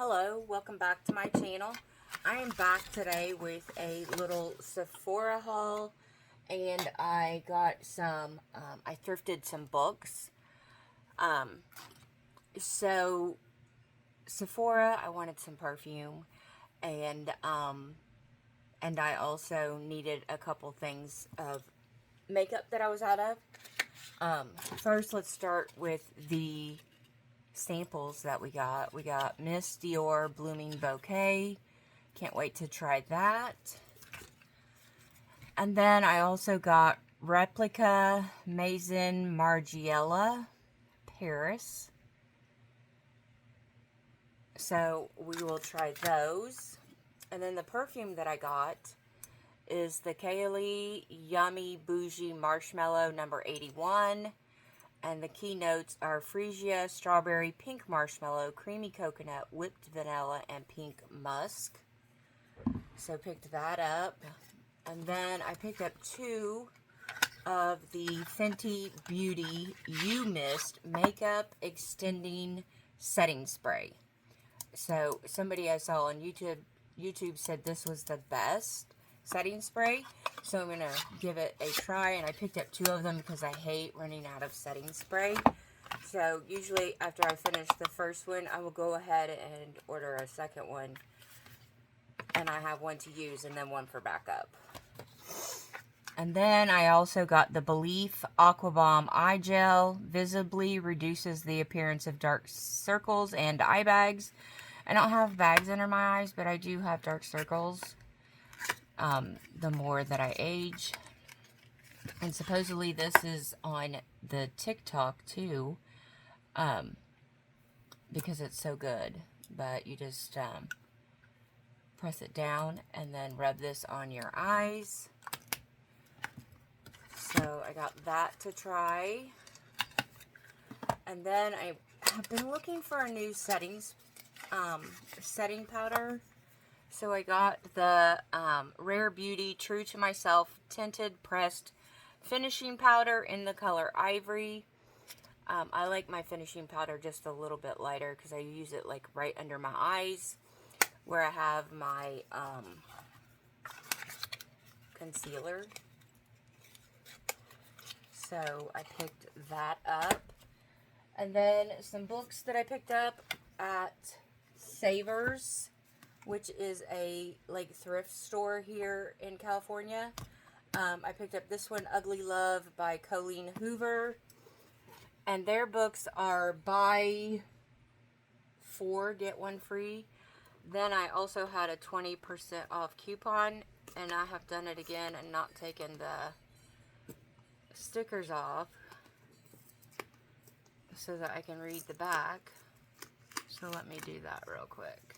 Hello, welcome back to my channel. I am back today with a little Sephora haul, and I got some, I thrifted some books. So Sephora, I wanted some perfume, and I also needed a couple things of makeup that I was out of. First, let's start with the samples that we got. We got Miss Dior Blooming Bouquet. Can't wait to try that. And then I also got Replica Maison Margiela Paris. So we will try those. And then the perfume that I got is the KAYALI Yummy Boujee Marshmallow number 81. And the keynotes are freesia, strawberry, pink marshmallow, creamy coconut, whipped vanilla, and pink musk. So picked that up. And then I picked up two of the Fenty Beauty You Mist Makeup Extending Setting Spray. So somebody I saw on YouTube said this was the best setting spray, so I'm gonna give it a try. And I picked up two of them because I hate running out of setting spray. So usually after I finish the first one, I will go ahead and order a second one, and I have one to use and then one for backup. And then I also got the Belif Aqua Bomb Eye Gel. Visibly reduces the appearance of dark circles and eye bags. I don't have bags under my eyes, but I do have dark circles. The more that I age. And supposedly this is on the TikTok too, because it's so good. But you just press it down and then rub this on your eyes. So I got that to try. And then I have been looking for a new setting powder. So I got the Rare Beauty True to Myself Tinted Pressed Finishing Powder in the color Ivory. I like my finishing powder just a little bit lighter because I use it like right under my eyes where I have my concealer. So I picked that up. And then some books that I picked up at Savers, which is a thrift store here in California. I picked up this one, Ugly Love by Colleen Hoover. And their books are buy 4, get 1 free. Then I also had a 20% off coupon, and I have done it again and not taken the stickers off so that I can read the back. So let me do that real quick.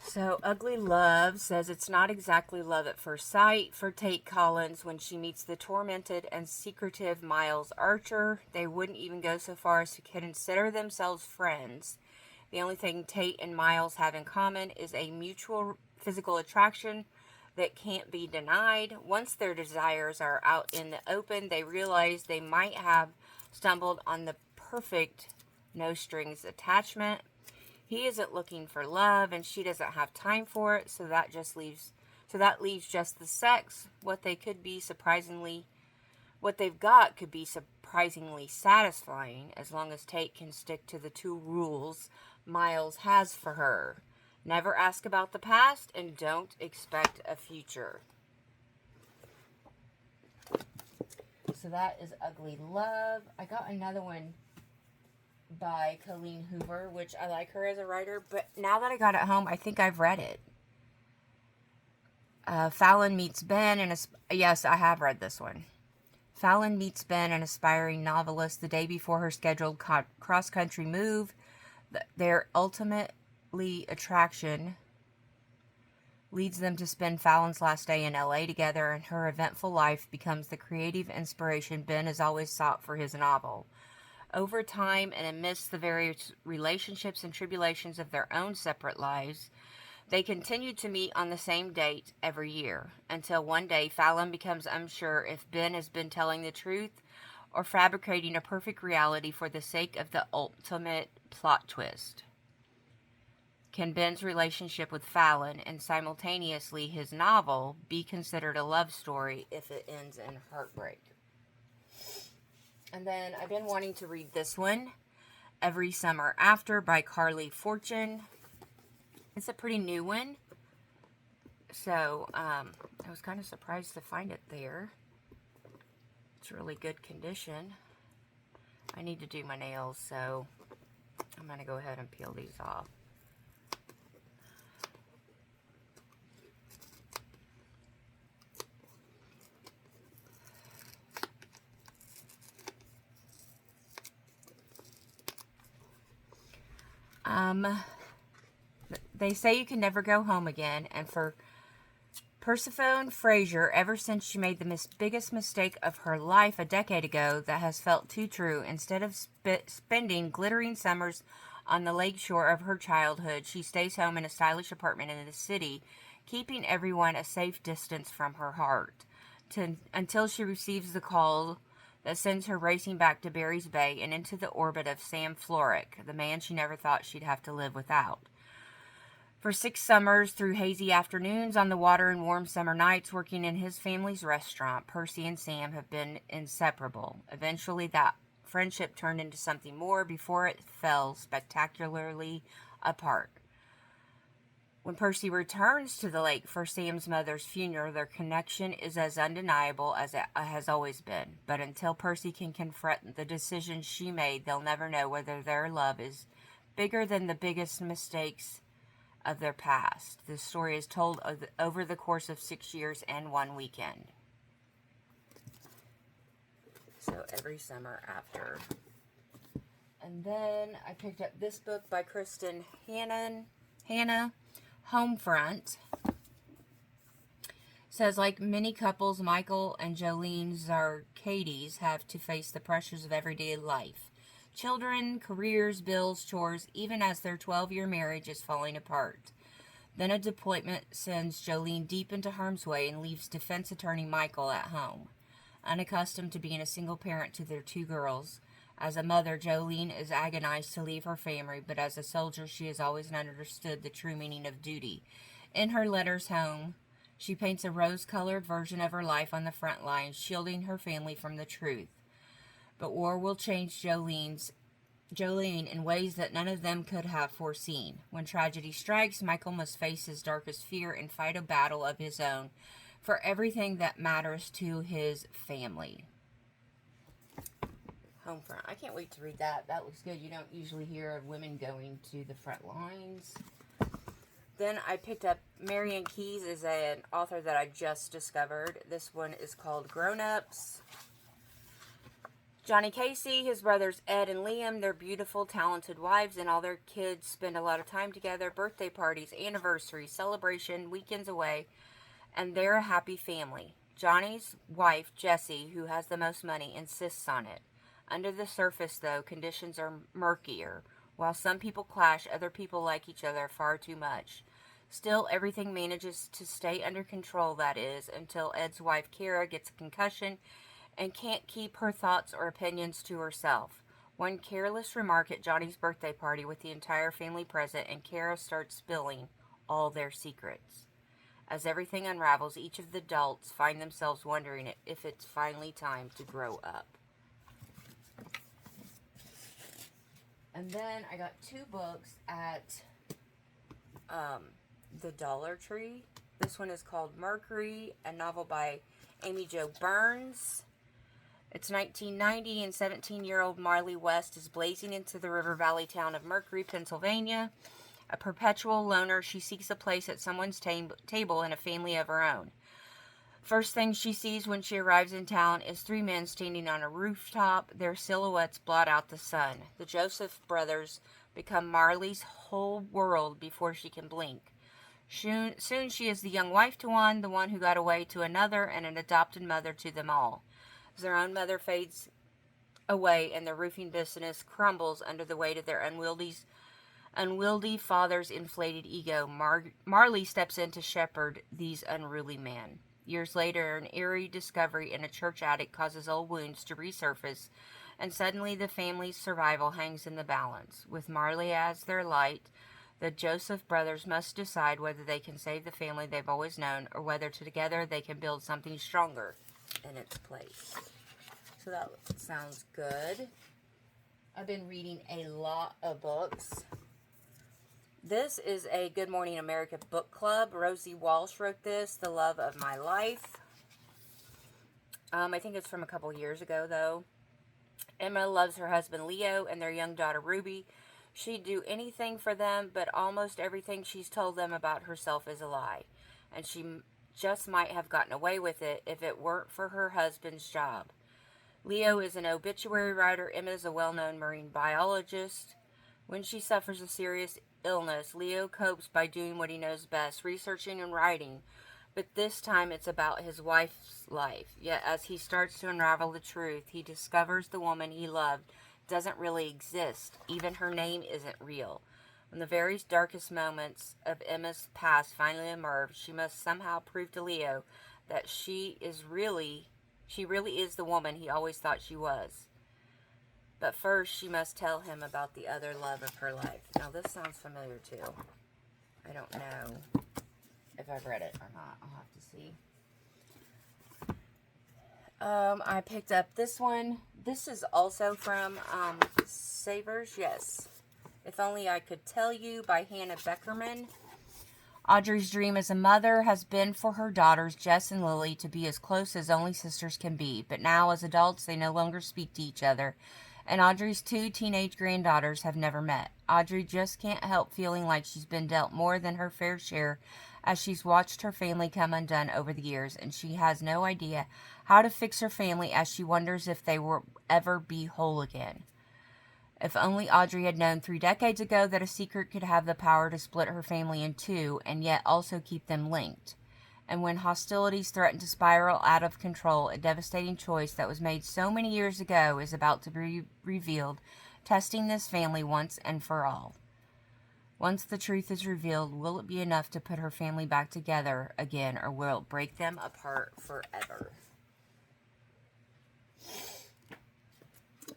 So, Ugly Love says it's not exactly love at first sight for Tate Collins when she meets the tormented and secretive Miles Archer. They wouldn't even go so far as to consider themselves friends. The only thing Tate and Miles have in common is a mutual physical attraction that can't be denied. Once their desires are out in the open, they realize they might have stumbled on the perfect no-strings attachment. He isn't looking for love, and she doesn't have time for it, so that leaves just the sex. What they've got could be surprisingly satisfying, as long as Tate can stick to the 2 rules Miles has for her. Never ask about the past, and don't expect a future. So that is Ugly Love. I got another one by Colleen Hoover, which I like her as a writer, but now that I got it home, I think I've read it. Fallon Meets Ben, yes, I have read this one. Fallon meets Ben, an aspiring novelist, the day before her scheduled cross-country move. Their ultimately attraction leads them to spend Fallon's last day in LA together, and her eventful life becomes the creative inspiration Ben has always sought for his novel. Over time, and amidst the various relationships and tribulations of their own separate lives, they continue to meet on the same date every year, until one day Fallon becomes unsure if Ben has been telling the truth or fabricating a perfect reality for the sake of the ultimate plot twist? Can Ben's relationship with Fallon and simultaneously his novel be considered a love story if it ends in heartbreak? And then I've been wanting to read this one, Every Summer After by Carley Fortune. It's a pretty new one. So, I was kind of surprised to find it there. It's really good condition. I need to do my nails, so I'm going to go ahead and peel these off. They say you can never go home again, and for Persephone Fraser, ever since she made the biggest mistake of her life a decade ago, that has felt too true. Instead of spending glittering summers on the lake shore of her childhood, she stays home in a stylish apartment in the city, keeping everyone a safe distance from her heart, until she receives the call that sends her racing back to Barry's Bay and into the orbit of Sam Florrick, the man she never thought she'd have to live without. For 6 summers, through hazy afternoons on the water and warm summer nights working in his family's restaurant, Percy and Sam have been inseparable. Eventually, that friendship turned into something more before it fell spectacularly apart. When Percy returns to the lake for Sam's mother's funeral, their connection is as undeniable as it has always been. But until Percy can confront the decision she made, they'll never know whether their love is bigger than the biggest mistakes of their past. This story is told over the course of 6 years and 1 weekend. So Every Summer After. And then I picked up this book by Kristin Hannah, Homefront. Says, like many couples, Michael and Jolene Zarkades have to face the pressures of everyday life. Children, careers, bills, chores, even as their 12-year marriage is falling apart. Then a deployment sends Jolene deep into harm's way and leaves defense attorney Michael at home. Unaccustomed to being a single parent to their 2 girls, as a mother, Jolene is agonized to leave her family, but as a soldier, she has always understood the true meaning of duty. In her letters home, she paints a rose-colored version of her life on the front lines, shielding her family from the truth. But war will change Jolene in ways that none of them could have foreseen. When tragedy strikes, Michael must face his darkest fear and fight a battle of his own for everything that matters to his family. Homefront. I can't wait to read that. That looks good. You don't usually hear of women going to the front lines. Then I picked up Marian Keyes, is an author that I just discovered. This one is called Grown Ups. Johnny Casey, his brothers Ed and Liam, their beautiful, talented wives, and all their kids spend a lot of time together. Birthday parties, anniversaries, celebration, weekends away, and they're a happy family. Johnny's wife, Jessie, who has the most money, insists on it. Under the surface, though, conditions are murkier. While some people clash, other people like each other far too much. Still, everything manages to stay under control, that is, until Ed's wife, Kara, gets a concussion and can't keep her thoughts or opinions to herself. One careless remark at Johnny's birthday party with the entire family present, and Kara starts spilling all their secrets. As everything unravels, each of the adults find themselves wondering if it's finally time to grow up. And then I got 2 books at the Dollar Tree. This one is called Mercury, a novel by Amy Jo Burns. It's 1990, and 17-year-old Marley West is blazing into the river valley town of Mercury, Pennsylvania. A perpetual loner, she seeks a place at someone's table in a family of her own. First thing she sees when she arrives in town is 3 men standing on a rooftop. Their silhouettes blot out the sun. The Joseph brothers become Marley's whole world before she can blink. Soon she is the young wife to one, the one who got away to another, and an adopted mother to them all. As their own mother fades away and their roofing business crumbles under the weight of their unwieldy father's inflated ego, Marley steps in to shepherd these unruly men. Years later, an eerie discovery in a church attic causes old wounds to resurface, and suddenly the family's survival hangs in the balance. With Marley as their light, the Joseph brothers must decide whether they can save the family they've always known, or whether together they can build something stronger in its place. So that sounds good. I've been reading a lot of books. This is a Good Morning America book club. Rosie Walsh wrote this, The Love of My Life. I think it's from a couple years ago, though. Emma loves her husband Leo and their young daughter Ruby. She'd do anything for them, but almost everything she's told them about herself is a lie. And she just might have gotten away with it if it weren't for her husband's job. Leo is an obituary writer. Emma is a well-known marine biologist. When she suffers a serious illness, Leo copes by doing what he knows best, researching and writing. But this time it's about his wife's life. Yet as he starts to unravel the truth, he discovers the woman he loved doesn't really exist. Even her name isn't real. When the very darkest moments of Emma's past finally emerge, she must somehow prove to Leo that she really is the woman he always thought she was. But first, she must tell him about the other love of her life. Now, this sounds familiar, too. I don't know if I've read it or not. I'll have to see. I picked up this one. This is also from Savers. Yes. If Only I Could Tell You by Hannah Beckerman. Audrey's dream as a mother has been for her daughters, Jess and Lily, to be as close as only sisters can be. But now, as adults, they no longer speak to each other. And Audrey's 2 teenage granddaughters have never met. Audrey just can't help feeling like she's been dealt more than her fair share as she's watched her family come undone over the years, and she has no idea how to fix her family as she wonders if they will ever be whole again. If only Audrey had known 3 decades ago that a secret could have the power to split her family in 2 and yet also keep them linked. And when hostilities threaten to spiral out of control, a devastating choice that was made so many years ago is about to be revealed, testing this family once and for all. Once the truth is revealed, will it be enough to put her family back together again, or will it break them apart forever?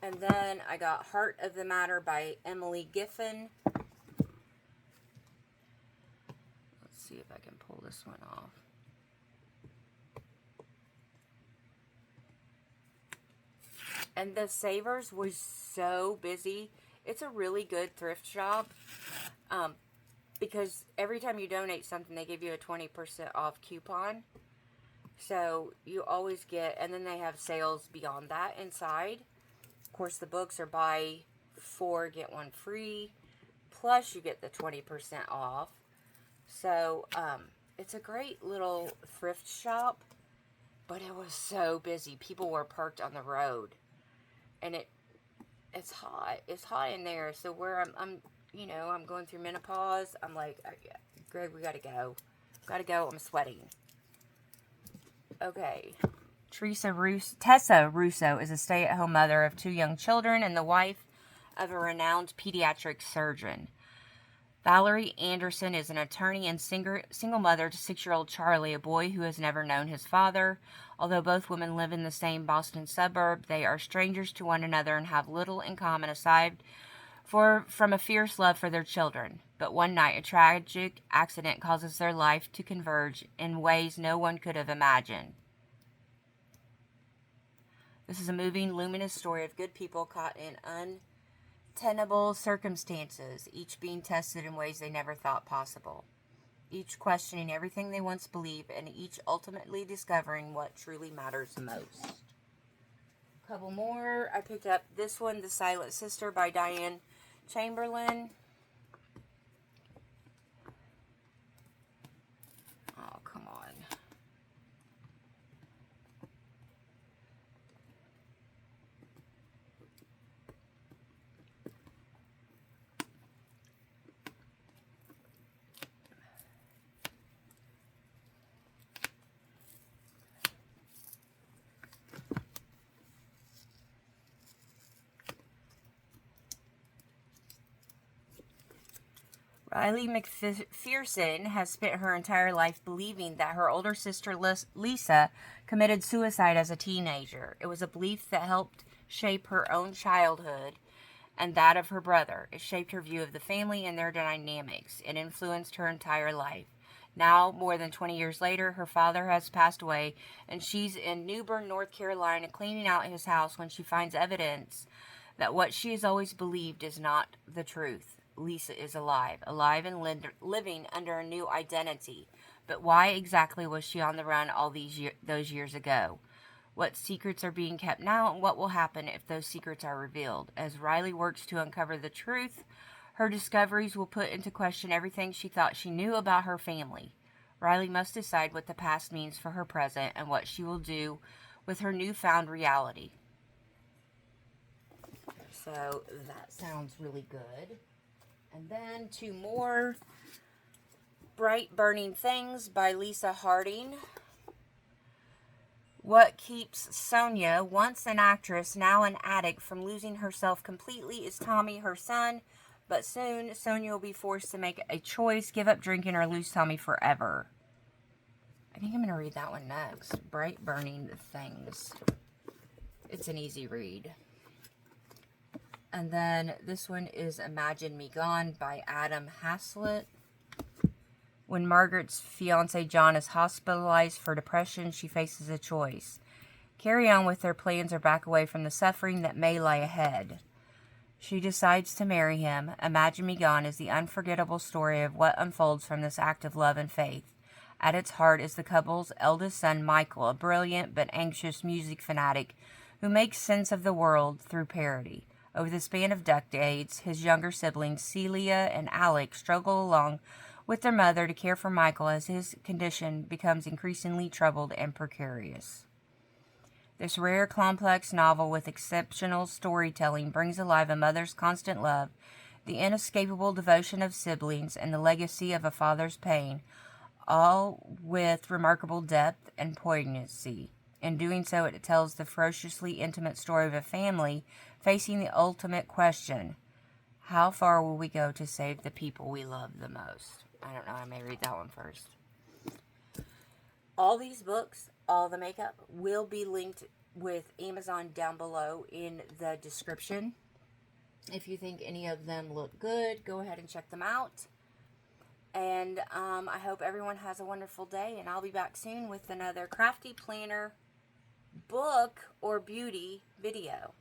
And then I got Heart of the Matter by Emily Giffen. Let's see if I can pull this one off. And the Savers was so busy. It's a really good thrift shop. Because every time you donate something, they give you a 20% off coupon. So you always get, and then they have sales beyond that inside. Of course, the books are buy 4, get 1 free. Plus, you get the 20% off. So, it's a great little thrift shop. But it was so busy. People were parked on the road. And it's hot. It's hot in there. So where I'm going through menopause. I'm like, Greg, we gotta go. I'm sweating. Okay. Tessa Russo is a stay-at-home mother of 2 young children and the wife of a renowned pediatric surgeon. Valerie Anderson is an attorney and single mother to 6-year-old Charlie, a boy who has never known his father. Although both women live in the same Boston suburb, they are strangers to one another and have little in common aside from a fierce love for their children. But one night, a tragic accident causes their life to converge in ways no one could have imagined. This is a moving, luminous story of good people caught in untenable circumstances, each being tested in ways they never thought possible, each questioning everything they once believed, and each ultimately discovering what truly matters the most. A couple more. I picked up this one, The Silent Sister by Diane Chamberlain. Oh, come on. Riley McPherson has spent her entire life believing that her older sister Lisa committed suicide as a teenager. It was a belief that helped shape her own childhood and that of her brother. It shaped her view of the family and their dynamics. It influenced her entire life. Now, more than 20 years later, her father has passed away, and she's in New Bern, North Carolina, cleaning out his house when she finds evidence that what she has always believed is not the truth. Lisa is alive and living under a new identity. But why exactly was she on the run all those years ago? What secrets are being kept now, and what will happen if those secrets are revealed? As Riley works to uncover the truth, her discoveries will put into question everything she thought she knew about her family. Riley must decide what the past means for her present and what she will do with her newfound reality. So that sounds really good. And then 2 more. Bright Burning Things by Lisa Harding. What keeps Sonia, once an actress, now an addict, from losing herself completely is Tommy, her son. But soon, Sonia will be forced to make a choice, give up drinking or lose Tommy forever. I think I'm going to read that one next. Bright Burning Things. It's an easy read. And then this one is Imagine Me Gone by Adam Haslett. When Margaret's fiancé John is hospitalized for depression, she faces a choice. Carry on with their plans or back away from the suffering that may lie ahead. She decides to marry him. Imagine Me Gone is the unforgettable story of what unfolds from this act of love and faith. At its heart is the couple's eldest son, Michael, a brilliant but anxious music fanatic who makes sense of the world through parody. Over the span of decades, his younger siblings, Celia and Alec, struggle along with their mother to care for Michael as his condition becomes increasingly troubled and precarious. This rare, complex novel with exceptional storytelling brings alive a mother's constant love, the inescapable devotion of siblings, and the legacy of a father's pain, all with remarkable depth and poignancy. In doing so, it tells the ferociously intimate story of a family facing the ultimate question: how far will we go to save the people we love the most? I don't know, I may read that one first. All these books, all the makeup, will be linked with Amazon down below in the description. If you think any of them look good, go ahead and check them out. And I hope everyone has a wonderful day, and I'll be back soon with another crafty planner, book, or beauty video.